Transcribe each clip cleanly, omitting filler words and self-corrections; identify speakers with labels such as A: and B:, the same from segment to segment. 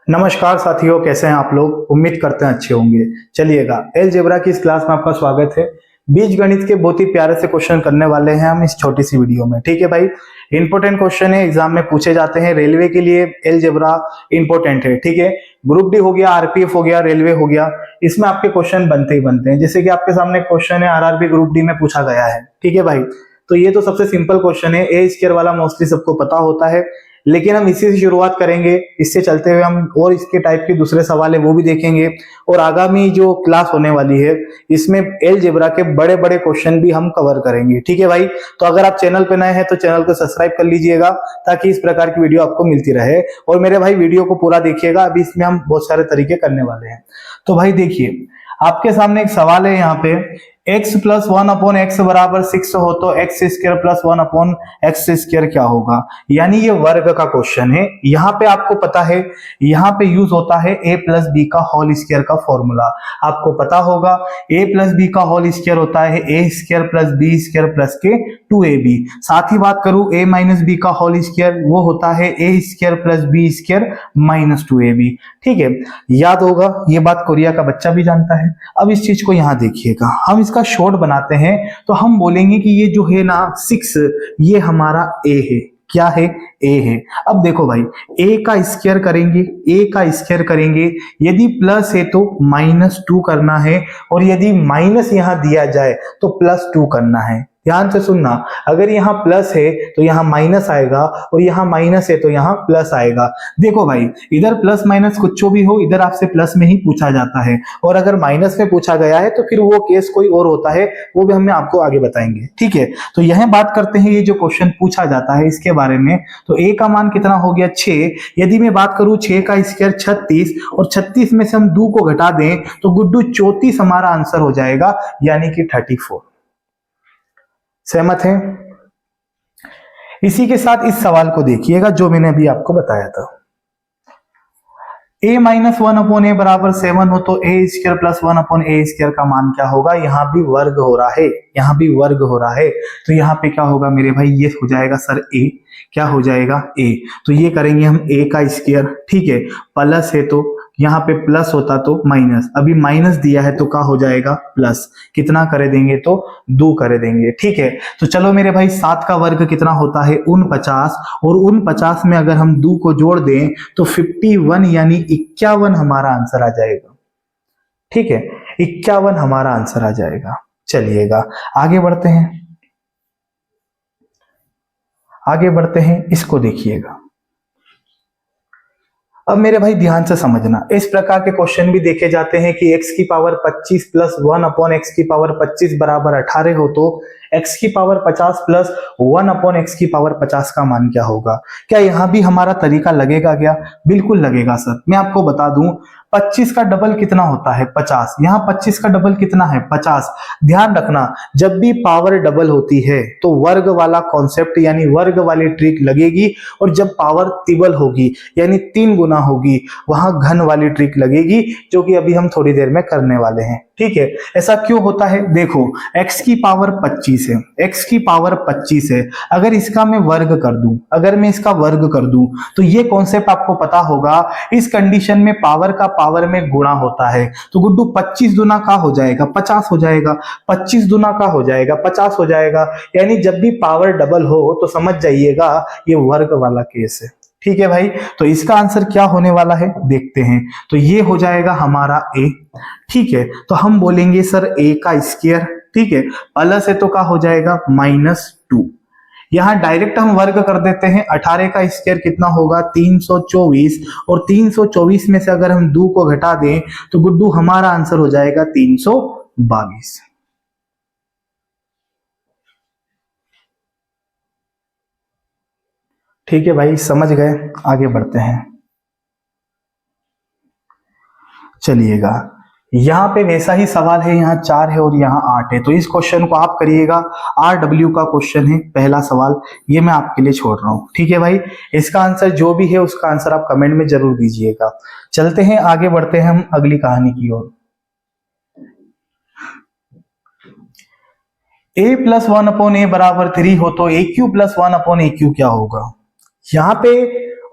A: नमस्कार साथियों, कैसे हैं आप लोग। उम्मीद करते हैं अच्छे होंगे। चलिएगा, अलजेब्रा की इस क्लास में आपका स्वागत है। बीज गणित के बहुत ही प्यारे से क्वेश्चन करने वाले हैं हम इस छोटी सी वीडियो में। ठीक है भाई, इंपॉर्टेंट क्वेश्चन है, एग्जाम में पूछे जाते हैं। रेलवे के लिए अलजेब्रा इंपॉर्टेंट है। ठीक है, ग्रुप डी हो गया, आरपीएफ हो गया, रेलवे हो गया, इसमें आपके क्वेश्चन बनते ही बनते हैं। जैसे कि आपके सामने क्वेश्चन है, आरआरबी ग्रुप डी में पूछा गया है। ठीक है भाई, तो ये तो सबसे सिंपल क्वेश्चन है। ए स्क्वायर वाला मोस्टली सबको पता होता है, लेकिन हम इसी से शुरुआत करेंगे। इससे चलते हुए हम और इसके टाइप के दूसरे सवाल है वो भी देखेंगे, और आगामी जो क्लास होने वाली है इसमें अलजेब्रा के बड़े बड़े क्वेश्चन भी हम कवर करेंगे। ठीक है भाई, तो अगर आप चैनल पे नए हैं तो चैनल को सब्सक्राइब कर लीजिएगा ताकि इस प्रकार की वीडियो आपको मिलती रहे। और मेरे भाई वीडियो को पूरा देखिएगा, अभी इसमें हम बहुत सारे तरीके करने वाले हैं। तो भाई देखिए, आपके सामने एक सवाल है यहाँ पे, x plus one upon x बराबर 6 हो तो x square plus one upon x square क्या होगा। यानी ये वर्ग का क्वेश्चन है। यहाँ पे आपको पता है, यहाँ पे यूज होता है a प्लस बी का होल स्क्वायर का फॉर्मूला। आपको पता होगा a प्लस बी का होल स्क्वायर होता है a square plus B square plus के 2ab। साथ ही बात करूं a माइनस बी का होल स्क्वायर, वो होता है a square plus B square minus 2ab। ठीक है, याद होगा, ये बात कोरिया का बच्चा भी जानता है। अब इस चीज को यहाँ देखिएगा, हम इसका शॉर्ट बनाते हैं तो हम बोलेंगे कि ये जो है ना 6, ये हमारा a है। क्या है? a है। अब देखो भाई, a का स्क्वायर करेंगे, a का स्क्वायर करेंगे, यदि प्लस है तो -2 करना है, और यदि माइनस यहां दिया जाए तो +2 करना है। ध्यान से सुनना, अगर यहाँ प्लस है तो यहाँ माइनस आएगा, और यहाँ माइनस है तो यहाँ प्लस आएगा। देखो भाई, इधर प्लस माइनस कुछ भी हो, इधर आपसे प्लस में ही पूछा जाता है, और अगर माइनस में पूछा गया है तो फिर वो केस कोई और होता है, वो भी हम आपको आगे बताएंगे। ठीक है, तो यह बात करते हैं, ये जो क्वेश्चन पूछा जाता है इसके बारे में। तो a का मान कितना हो गया? 6। यदि मैं बात करूं 6 का स्क्वायर 36, और 36 में से हम 2 को घटा दें तो गुड्डू 34 हमारा आंसर हो जाएगा, यानी कि 34। सहमत हैं? इसी के साथ इस सवाल को देखिएगा जो मैंने अभी आपको बताया था। a माइनस वन अपॉन ए बराबर 7 हो तो ए स्क्वायर प्लस वन अपॉन ए स्क्वायर का मान क्या होगा। यहाँ भी वर्ग हो रहा है, यहाँ भी वर्ग हो रहा है, तो यहाँ पे क्या होगा मेरे भाई? ये हो जाएगा सर a। क्या हो जाएगा? a। तो ये करेंगे हम a का स्क्वायर। ठीक है, प्लस है तो यहाँ पे प्लस होता तो माइनस, अभी माइनस दिया है तो क्या हो जाएगा? प्लस। कितना करे देंगे? तो 2 करे देंगे। ठीक है, तो चलो मेरे भाई, 7 का वर्ग कितना होता है? 49, और 49 में अगर हम 2 को जोड़ दें तो 51 यानी 51 हमारा आंसर आ जाएगा। ठीक है, 51 हमारा आंसर आ जाएगा। चलिएगा आगे बढ़ते हैं, आगे बढ़ते हैं, इसको देखिएगा। अब मेरे भाई ध्यान से समझना, इस प्रकार के क्वेश्चन भी देखे जाते हैं कि x की पावर 25 प्लस 1 अपॉन एक्स की पावर 25 बराबर 18 हो तो x की पावर 50 प्लस 1 अपॉन एक्स की पावर 50 का मान क्या होगा। क्या यहां भी हमारा तरीका लगेगा क्या? बिल्कुल लगेगा सर। मैं आपको बता दूं, 25 का डबल कितना होता है? 50। यहाँ 25 का डबल कितना है? 50। ध्यान रखना, जब भी पावर डबल होती है तो वर्ग वाला कॉन्सेप्ट यानी वर्ग वाली ट्रिक लगेगी, और जब पावर तिबल होगी यानी 3 गुना होगी, वहां घन वाली ट्रिक लगेगी, जो कि अभी हम थोड़ी देर में करने वाले हैं। ठीक है, ऐसा क्यों होता है? देखो, x की पावर 25 है, x की पावर 25 है, अगर इसका मैं वर्ग कर दूं, अगर मैं इसका वर्ग कर दूं तो ये कॉन्सेप्ट आपको पता होगा, इस कंडीशन में पावर का पावर में गुणा होता है। तो गुड्डू 25 दुना का हो जाएगा? 50 हो जाएगा। 25 दुना का हो जाएगा? 50 हो जाएगा। यानी जब भी पावर डबल हो तो समझ जाइएगा ये वर्ग वाला केस है। ठीक है भाई, तो इसका आंसर क्या होने वाला है देखते हैं। तो ये हो जाएगा हमारा a। ठीक है, तो हम बोलेंगे सर a का स्क्वायर। ठीक है, प्लस है तो क्या हो जाएगा? -2। यहां डायरेक्ट हम वर्ग कर देते हैं। 18 का स्क्वायर कितना होगा? 324, और 324 में से अगर हम 2 को घटा दें तो गुड्डू हमारा आंसर हो जाएगा 322। ठीक है भाई, समझ गए? आगे बढ़ते हैं। चलिएगा, यहाँ पे वैसा ही सवाल है, यहाँ 4 है और यहाँ 8 है, तो इस क्वेश्चन को आप करिएगा। RW का क्वेश्चन है पहला सवाल, ये मैं आपके लिए छोड़ रहा हूँ। ठीक है भाई, इसका आंसर जो भी है उसका आंसर आप कमेंट में जरूर दीजिएगा। चलते हैं, आगे बढ़ते हैं हम अगली कहानी की ओर। a प्लस 1 अपॉन ए बराबर 3 हो तो AQ प्लस 1 अपॉन AQ क्या होगा। यहाँ पे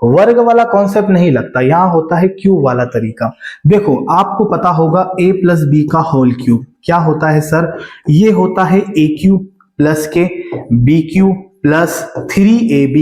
A: वर्ग वाला कॉन्सेप्ट नहीं लगता, यहाँ होता है क्यूब वाला तरीका। देखो आपको पता होगा a प्लस बी का होल क्यूब क्या होता है सर, ये होता है a क्यूब प्लस के बी क्यूब प्लस 3ab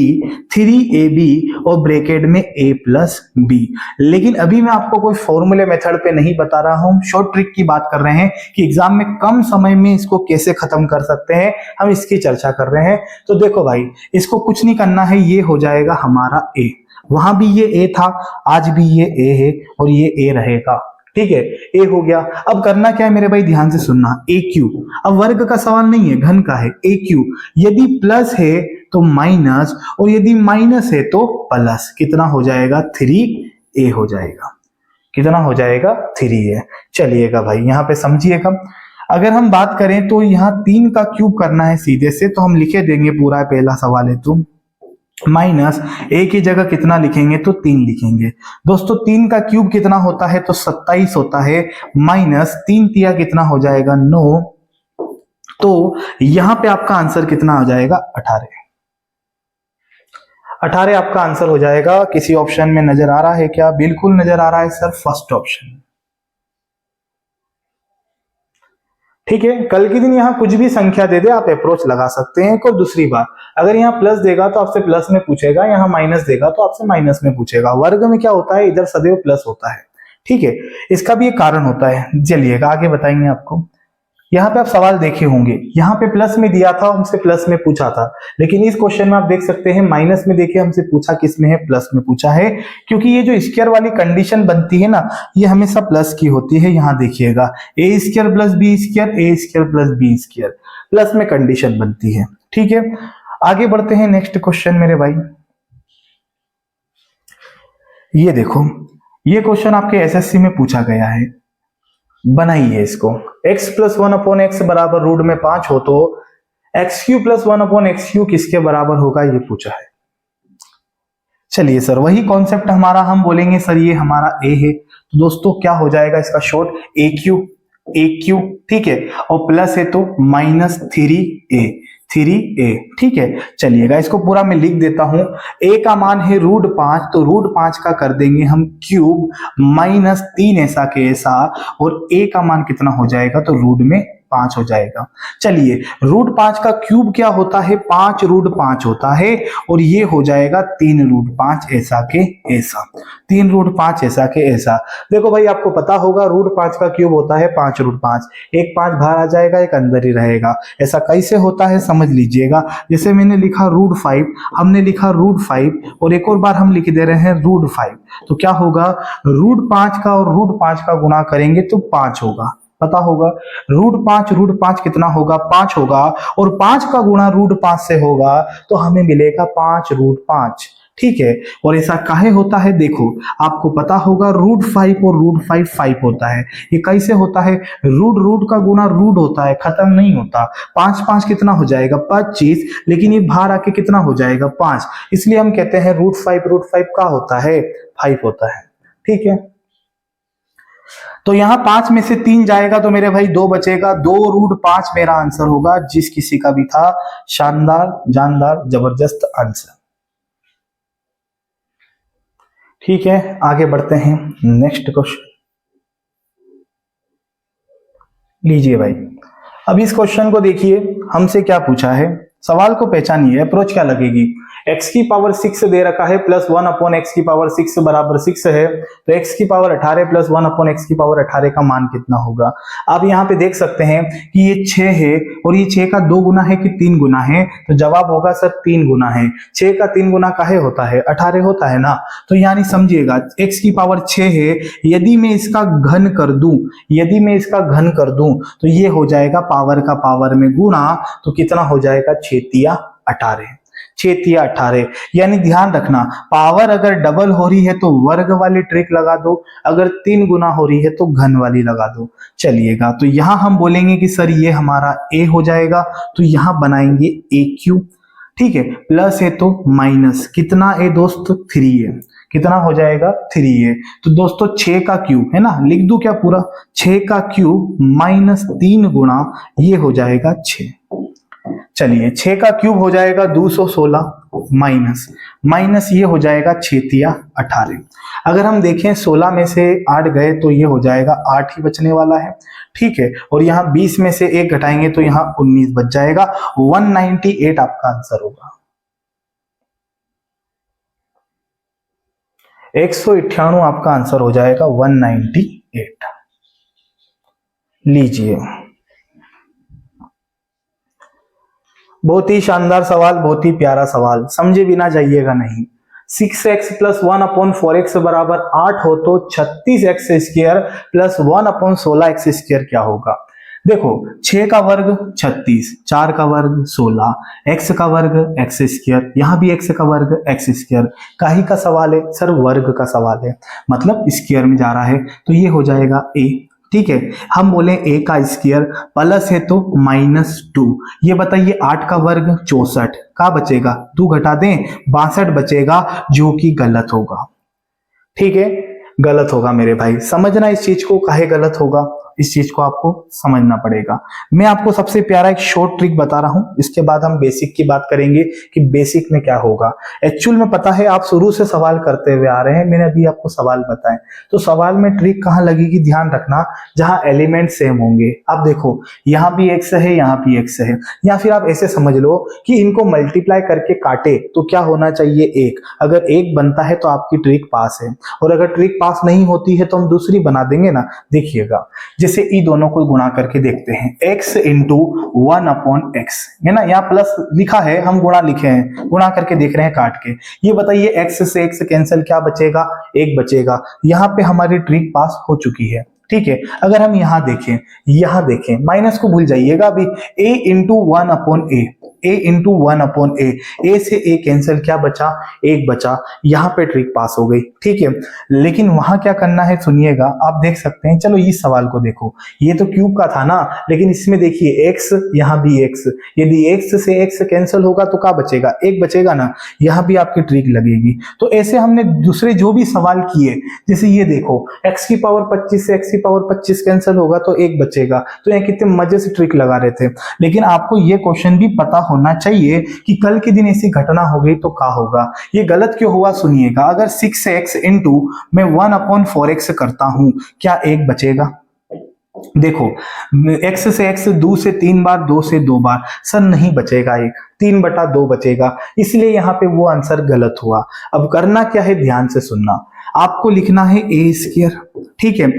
A: और ब्रैकेट में a प्लस बी। लेकिन अभी मैं आपको कोई फॉर्मूले मेथड पे नहीं बता रहा हूं, शॉर्ट ट्रिक की बात कर रहे हैं कि एग्जाम में कम समय में इसको कैसे खत्म कर सकते हैं, हम इसकी चर्चा कर रहे हैं। तो देखो भाई, इसको कुछ नहीं करना है, ये हो जाएगा हमारा a, वहां भी ये a था, आज भी ये a है और ये a रहेगा, ठीक है। ए हो गया। अब करना क्या है मेरे भाई, ध्यान से सुनना, ए क्यूब, अब वर्ग का सवाल नहीं है, घन का है। ए क्यूब यदि प्लस है तो माइनस, और यदि माइनस है तो प्लस, कितना हो जाएगा 3a हो जाएगा, कितना हो जाएगा 3a। चलिएगा भाई यहाँ पे समझिएगा, अगर हम बात करें तो यहाँ 3 का क्यूब करना है सीधे से, तो हम लिखे देंगे पूरा, पहला सवाल है तो माइनस a की जगह कितना लिखेंगे तो 3 लिखेंगे। दोस्तों 3 का क्यूब कितना होता है तो 27 होता है, माइनस 3 तिया कितना हो जाएगा 9, तो यहां पे आपका आंसर कितना हो जाएगा 18 आपका आंसर हो जाएगा। किसी ऑप्शन में नजर आ रहा है क्या? बिल्कुल नजर आ रहा है सर, फर्स्ट ऑप्शन, ठीक है। कल के दिन यहाँ कुछ भी संख्या दे दे आप अप्रोच लगा सकते हैं। और दूसरी बात, अगर यहाँ प्लस देगा तो आपसे प्लस में पूछेगा, यहाँ माइनस देगा तो आपसे माइनस में पूछेगा। वर्ग में क्या होता है, इधर सदैव प्लस होता है, ठीक है। इसका भी एक कारण होता है, चलिएगा आगे बताएंगे आपको। यहाँ पे आप सवाल देखे होंगे, यहाँ पे प्लस में दिया था, हमसे प्लस में पूछा था, लेकिन इस क्वेश्चन में आप देख सकते हैं माइनस में, देखिए हमसे पूछा किस में है, प्लस में पूछा है, क्योंकि ये जो स्क्वायर वाली कंडीशन बनती है ना, ये हमेशा प्लस की होती है। यहाँ देखिएगा A square plus B square, A square plus B square, plus में कंडीशन बनती है, ठीक है। आगे बढ़ते हैं नेक्स्ट क्वेश्चन मेरे भाई। ये देखो, ये क्वेश्चन आपके एसएससी में पूछा गया है, बनाइए इसको। x प्लस 1/x बराबर रूट में 5 हो तो x Q plus 1/x Q किसके बराबर होगा, ये पूछा है। चलिए सर, वही कॉन्सेप्ट हमारा, हम बोलेंगे सर ये हमारा a है, तो दोस्तों क्या हो जाएगा इसका शॉर्ट, a क्यू, ठीक है, और प्लस है तो माइनस 3a, ठीक है। चलिएगा इसको पूरा मैं लिख देता हूं, a का मान है √5, तो √5 का कर देंगे हम क्यूब, माइनस 3 ऐसा के ऐसा, और a का मान कितना हो जाएगा तो रूट में 5 हो जाएगा। चलिए √5 का क्यूब क्या होता है, 5 √5 होता है, और ये हो जाएगा 3 √5 ऐसा के ऐसा, 3 √5 ऐसा के ऐसा। देखो भाई आपको पता होगा √5 का क्यूब होता है 5 √5, एक 5 बाहर आ जाएगा, एक अंदर ही रहेगा। ऐसा कैसे होता है समझ लीजिएगा, जैसे मैंने लिखा √5, हमने लिखा √5, और एक और बार हम लिख दे रहे हैं √5, तो क्या होगा, √5 का और √5 का गुणा करेंगे तो 5 होगा, पता होगा √5 कितना होगा 5 होगा, और 5 का गुणा √5 से होगा तो हमें मिलेगा 5 √5, ठीक है। और ऐसा काहे होता है, देखो आपको पता होगा √5 और √5 5 होता है, ये कैसे होता है, रूट का गुना रूट होता है, खत्म नहीं होता। 5 5 कितना हो जाएगा 25, लेकिन ये बाहर आके कितना हो जाएगा 5, इसलिए हम कहते हैं √5 का होता है 5 होता है, ठीक है। तो यहां 5 में से 3 जाएगा तो मेरे भाई 2 बचेगा, 2 √5 मेरा आंसर होगा, जिस किसी का भी था। शानदार, जानदार, जबरदस्त आंसर, ठीक है। आगे बढ़ते हैं नेक्स्ट क्वेश्चन, लीजिए भाई। अब इस क्वेश्चन को देखिए, हमसे क्या पूछा है, सवाल को पहचानिए, अप्रोच क्या लगेगी। x की पावर 6 दे रखा है, प्लस 1/x की पावर 6 बराबर 6 है, तो x की पावर 18 प्लस 1/x की पावर 18 का मान कितना होगा। आप यहाँ पे देख सकते हैं कि ये 6 है, और ये 6 का 2 गुना है कि 3 गुना है, तो जवाब होगा सर 3 गुना है। 6 का 3 गुना काहे होता है, 18 होता है ना, तो यानी समझिएगा x की पावर 6 है, यदि मैं इसका घन कर दूं तो ये हो जाएगा पावर का पावर में गुणा, तो कितना हो जाएगा 6 तिया 18, यानी ध्यान रखना, पावर अगर डबल हो रही है तो वर्ग वाली ट्रिक लगा दो, अगर 3 गुना हो रही है तो घन वाली लगा दो। चलिएगा, तो यहां हम बोलेंगे कि सर ये हमारा a हो जाएगा, तो यहां बनाएंगे AQ, ठीक है, प्लस है तो माइनस, कितना है दोस्त 3 है, कितना हो जाएगा 3 है। तो दोस्तों 6 का क्यूब है ना, लिख दूं क्या पूरा, 6 का क्यूब माइनस 3 गुणा, ये हो जाएगा 6। चलिए 6 का क्यूब हो जाएगा 216, माइनस माइनस ये हो जाएगा 6 × 18। अगर हम देखें 16 में से 8 गए तो ये हो जाएगा 8 ही बचने वाला है, ठीक है। और यहाँ 20 में से 1 घटाएंगे तो यहाँ 19 बच जाएगा। 198 आपका आंसर होगा। 198 आपका आंसर हो जाएगा 198। लीजिए, बहुत ही शानदार सवाल, बहुत ही प्यारा सवाल, समझे बिना जाइएगा नहीं। 6x + 1/4x बराबर 8 हो तो 36x² + 1/16x² क्या होगा? देखो 6 का वर्ग 36, 4 का वर्ग 16, x का वर्ग x², यहां भी x का वर्ग x²। काहे का सवाल है सर? वर्ग का सवाल है, मतलब स्क्वायर में जा रहा है, तो ये हो जाएगा a, ठीक है। हम बोले a का स्क्वायर प्लस है तो -2। ये बताइए 8 का वर्ग 64, का बचेगा? 2 घटा दें 62 बचेगा, जो कि गलत होगा, ठीक है, गलत होगा मेरे भाई। समझना इस चीज को, काहे गलत होगा, इस चीज को आपको समझना पड़ेगा। मैं आपको सबसे प्यारा एक शॉर्ट ट्रिक बता रहा हूं, इसके बाद हम बेसिक की बात करेंगे कि बेसिक में क्या होगा। एक्चुअल में पता है आप शुरू से सवाल करते हुए आ रहे हैं, मैंने अभी आपको सवाल बताए, तो सवाल में ट्रिक कहां लगेगी, ध्यान रखना, जहां एलिमेंट सेम होंगे। आप देखो यहां भी x है, यहां भी x है, या फिर आप ऐसे समझ लो कि इनको मल्टीप्लाई करके काटे तो क्या होना चाहिए? 1। अगर 1 बनता है तो आपकी ट्रिक पास है, और अगर ट्रिक पास नहीं होती है तो हम दूसरी बना देंगे ना। देखिएगा, जैसे ई दोनों को गुणा करके देखते हैं, x × 1/x है ना, यहाँ प्लस लिखा है, हम गुणा लिखे हैं, गुणा करके देख रहे हैं काट के। ये बताइए x से x कैंसिल, क्या बचेगा? 1 बचेगा। यहाँ पे हमारी ट्रिक पास हो चुकी है, ठीक है। अगर हम यहाँ देखें, माइनस को भूल जाइएगा अभी, a × 1/a, a × 1/a, a से a कैंसिल, क्या बचा? 1 बचा। यहाँ पे ट्रिक पास हो गई, ठीक है। लेकिन वहां क्या करना है सुनिएगा, आप देख सकते हैं, चलो इस सवाल को देखो, ये तो क्यूब का था ना, लेकिन इसमें देखिए x, यहाँ भी x, यदि x से x कैंसिल होगा तो क्या बचेगा? 1 बचेगा ना, यहाँ भी आपकी ट्रिक लगेगी। तो ऐसे हमने दूसरे जो भी सवाल किए, जैसे ये देखो x⁻25 से x⁻25 कैंसिल होगा तो 1 बचेगा, तो यहाँ कितने मजे से ट्रिक लगा रहे थे। लेकिन आपको ये क्वेश्चन भी पता होना चाहिए कि कल के दिन ऐसी घटना हो गई तो क्या होगा। ये गलत क्यों हुआ सुनिएगा, अगर 6x × मैं 1/4x करता हूं, क्या 1 बचेगा? देखो x से x 2 से 3 बार, 2 से 2 बार, सर नहीं बचेगा, 1 3/2 बचेगा, इसलिए यहाँ पे वो आंसर गलत हुआ। अब करना क्या है, ध्यान से सुनना, आपको लिखना है a², ठीक है,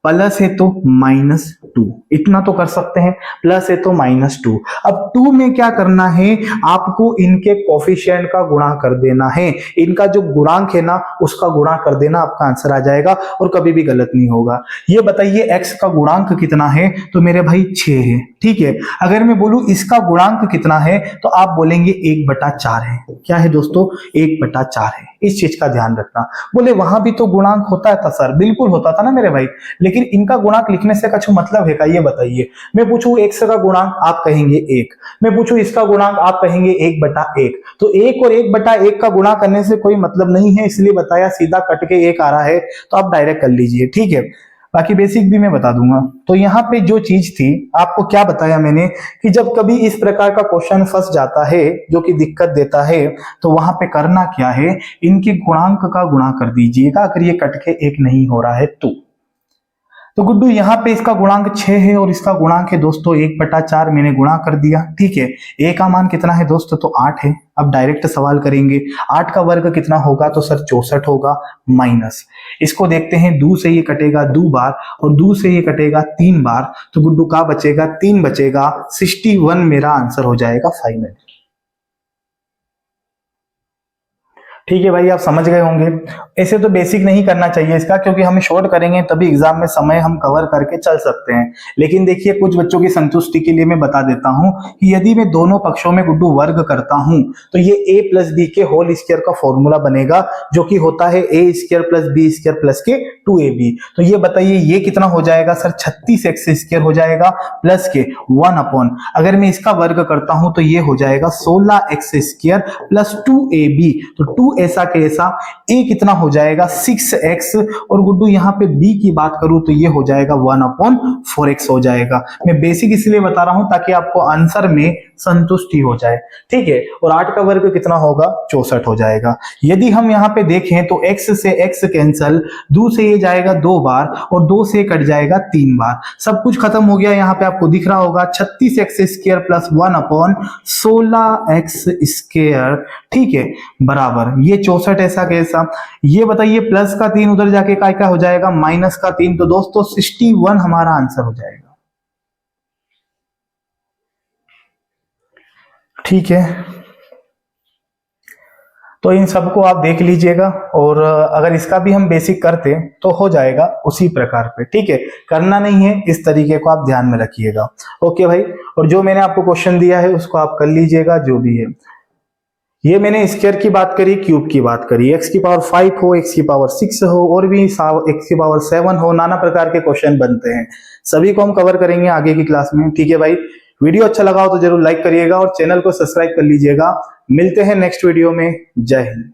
A: प्लस है तो -2, इतना तो कर सकते हैं, प्लस है तो -2। अब 2 में क्या करना है, आपको इनके कोफिशिएंट का गुणा कर देना है, इनका जो गुणांक है ना उसका गुणा कर देना, आपका आंसर आ जाएगा और कभी भी गलत नहीं होगा। ये बताइए x का गुणांक कितना है, तो मेरे भाई 6 है, ठीक है। अगर मैं बोलूं इसका गुणांक कितना है तो आप बोलेंगे 1/4 है। क्या है दोस्तों? 1/4 है, इस चीज का ध्यान रखना। बोले वहां भी तो गुणांक होता था सर, बिल्कुल होता था ना मेरे भाई, लेकिन इनका गुणांक लिखने से कुछ मतलब है का? ये बताइए, मैं पूछूं x का गुणांक, आप कहेंगे 1, मैं पूछूं इसका गुणांक, आप कहेंगे 1/1, तो 1 और 1/1 का गुणा करने से कोई मतलब नहीं है, इसलिए बताया, सीधा कट के 1 आ रहा है तो आप डायरेक्ट कर लीजिए, ठीक है। बाकी बेसिक भी मैं बता दूंगा। तो यहाँ पे जो चीज थी, आपको क्या बताया मैंने कि जब कभी इस प्रकार का क्वेश्चन फंस जाता है जो कि दिक्कत देता है, तो वहां पे करना क्या है, इनके गुणांक का गुणा कर दीजिएगा, अगर ये कट के 1 नहीं हो रहा है तो गुड्डू यहाँ पे इसका गुणांक 6 है और इसका गुणांक है दोस्तों 1/4, मैंने गुणा कर दिया, ठीक है। a का मान कितना है दोस्तों, तो 8 है। अब डायरेक्ट सवाल करेंगे, 8 का वर्ग कितना होगा, तो सर 64 होगा, माइनस, इसको देखते हैं, 2 से ये कटेगा 2 बार और 2 से ये कटेगा 3 बार, तो गुड्डू का बचेगा 3 बचेगा, 61 मेरा आंसर हो जाएगा फाइनल। ठीक है भाई, आप समझ गए होंगे। ऐसे तो बेसिक नहीं करना चाहिए इसका, क्योंकि हम शॉर्ट करेंगे तभी एग्जाम में समय हम कवर करके चल सकते हैं। लेकिन देखिए कुछ बच्चों की संतुष्टि के लिए मैं बता देता हूं कि यदि मैं दोनों पक्षों में गुड्डू वर्ग करता हूं तो ये a + b के होल स्क्वायर का फॉर्मूला बनेगा, जो कि होता है a² + b² + के 2ab। तो ये बताइए ये कितना हो जाएगा सर, 36x² हो जाएगा, प्लस के 1/, अगर मैं इसका वर्ग करता हूं तो ये हो जाएगा 16x² + 2ab, तो 2 ऐसा के ऐसा, a कितना हो जाएगा 6x, और गुड्डू यहाँ पे b की बात करूं तो ये हो जाएगा 1/4x हो जाएगा। मैं बेसिक इसलिए बता रहा हूं ताकि आपको आंसर में संतुष्टि हो जाए। ठीक है, और 8 का वर्ग कितना होगा, 64 हो जाएगा। यदि हम यहाँ पे देखें तो x से x कैंसल, 2 से ये जाएगा 2 बार और 2 से कट जाएगा 3 बार, सब कुछ खत्म हो गया। यहाँ पे आपको दिख रहा होगा 36x² प्लस 1/16x²। ठीक है, बराबर ये 64 ऐसा कैसा। ये बताइए प्लस का 3 उधर जाके क्या हो जाएगा, माइनस का 3। तो दोस्तों 61 हमारा आंसर हो जाएगा। ठीक है, तो इन सबको आप देख लीजिएगा और अगर इसका भी हम बेसिक करते तो हो जाएगा उसी प्रकार पे। ठीक है, करना नहीं है, इस तरीके को आप ध्यान में रखिएगा। ओके भाई, और जो मैंने आपको क्वेश्चन दिया है उसको आप कर लीजिएगा, जो भी है। ये मैंने स्क्वायर की बात करी, क्यूब की बात करी, x की पावर 5 हो, x की पावर 6 हो, और भी x की पावर 7 हो, नाना प्रकार के क्वेश्चन बनते हैं। सभी को हम कवर करेंगे आगे की क्लास में। ठीक है भाई, वीडियो अच्छा लगा हो तो जरूर लाइक करिएगा और चैनल को सब्सक्राइब कर लीजिएगा। मिलते हैं नेक्स्ट वीडियो में। जय हिंद।